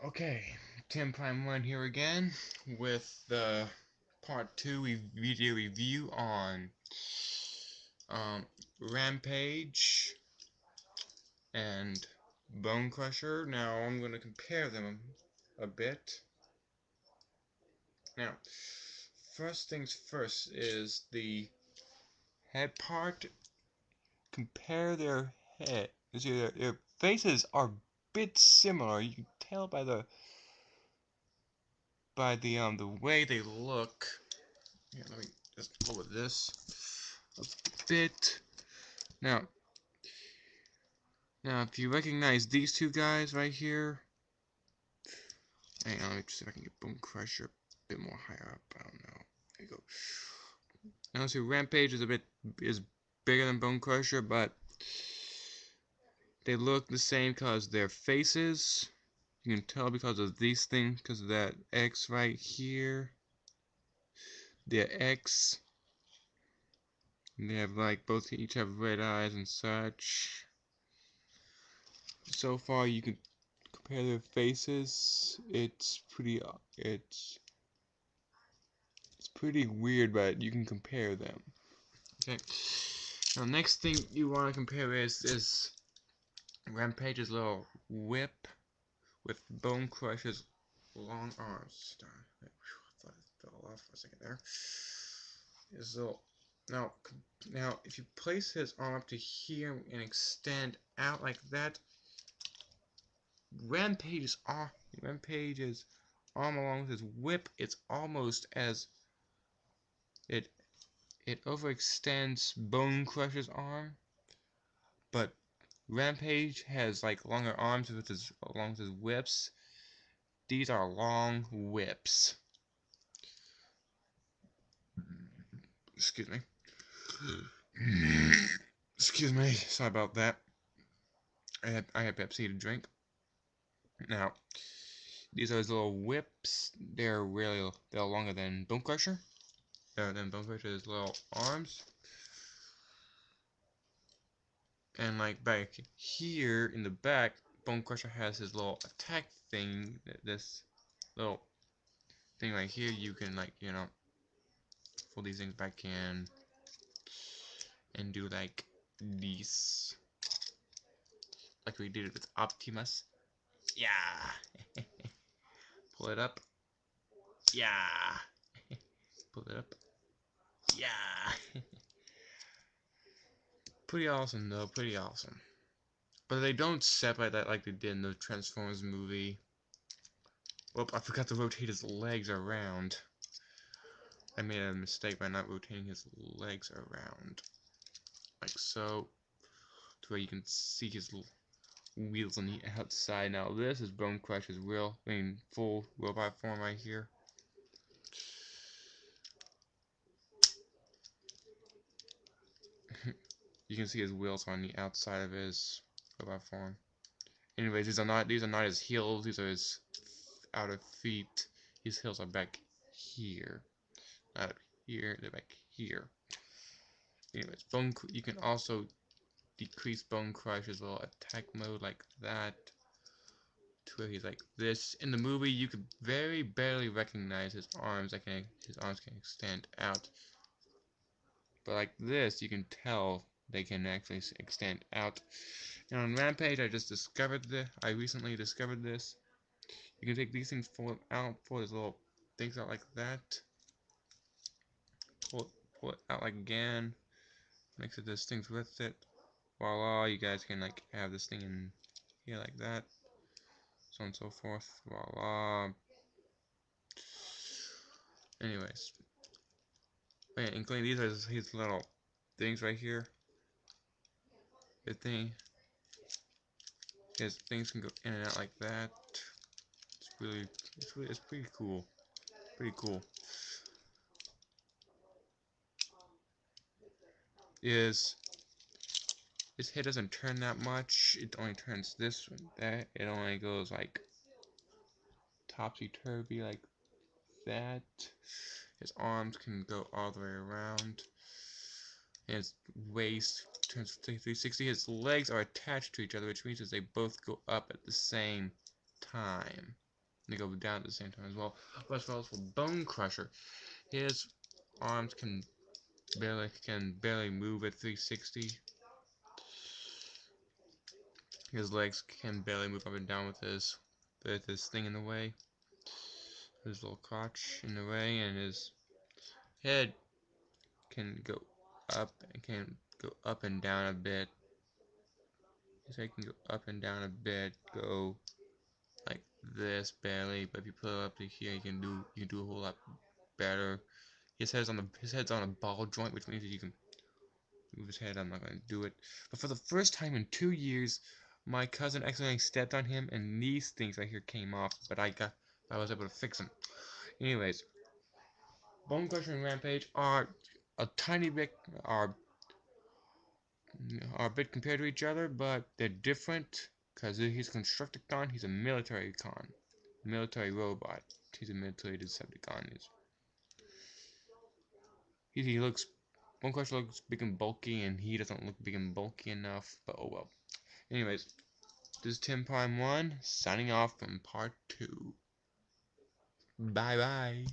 Okay, Tim Prime 1 here again with the part 2 video review on Rampage and Bonecrusher. Now I'm going to compare them a bit. Now, first things first is the head part. Compare their head. Their faces are a bit similar. You can tell by the way they look. Here, let me just lower this a bit. Now, if you recognize these two guys right here, hang on, let me see if I can get bonecrusher a bit more higher up. I don't know. There you go. Now, see, Rampage is bigger than bonecrusher, but they look the same because their faces. You can tell because of these things, because of that X right here. Their X. They have each have red eyes and such. So far, you can compare their faces. It's pretty weird, but you can compare them. Okay. Now, next thing you want to compare is Rampage's little whip with Bonecrusher's long arms. Darn. I thought it fell off for a second there. His little now, if you place his arm up to here and extend out like that, Rampage's arm along with his whip, it's almost as it overextends Bonecrusher's arm, but Rampage has longer arms with along with his whips. These are long whips. Excuse me. Excuse me. Sorry about that. I had Pepsi to drink. Now, these are his little whips. They're longer than Bonecrusher. Than Bonecrusher's little arms. And back here in the back, Bonecrusher has his little attack thing. This little thing right here, you can fold these things back in and do these, like we did it with Optimus. Yeah. Pull it up. Yeah. Pull it up. Yeah. Pretty awesome though. Pretty awesome. But they don't separate that like they did in the Transformers movie. Whoop, I forgot to rotate his legs around. I made a mistake by not rotating his legs around. Like so. To where you can see his wheels on the outside. Now this is Bonecrusher's full robot form right here. You can see his wheels on the outside of his robot form. Anyways, these are not his heels. These are his outer feet. His heels are back here, not up here. They're back here. Anyways, you can also decrease Bonecrusher's little attack mode like that, to where he's like this. In the movie, you could very barely recognize his arms. His arms can extend out, but like this, you can tell they can actually extend out. And on Rampage, I recently discovered this. You can take these things, pull his little things out like that. Pull it out like again. Mix it those things with it. Voila, you guys can have this thing in here like that. So on and so forth. Voila. Anyways. Wait, including these are his little things right here. His things can go in and out like that. It's pretty cool. Pretty cool. His head doesn't turn that much. It only turns this one. That it only goes topsy-turvy like that. His arms can go all the way around. His waist turns 360. His legs are attached to each other, which means that they both go up at the same time. They go down at the same time as well. But as well as for bonecrusher, his arms can barely move at 360. His legs can barely move up and down with this thing in the way. His little crotch in the way, and his head can go up and down a bit. His head can go up and down a bit, go like this barely, but if you put it up to here, you can do a whole lot better. His head's on a ball joint, which means that you can move his head. I'm not gonna do it. But for the first time in 2 years, my cousin accidentally stepped on him, and these things right here came off. But I was able to fix them. Anyways, bonecrusher and rampage are a tiny bit are a bit compared to each other, but they're different because he's a Constructicon. He's a military con, military robot. He's a military Decepticon. He looks. bonecrusher looks big and bulky, and he doesn't look big and bulky enough. But oh well. Anyways, this is Tim Prime 1 signing off from part 2. Bye bye.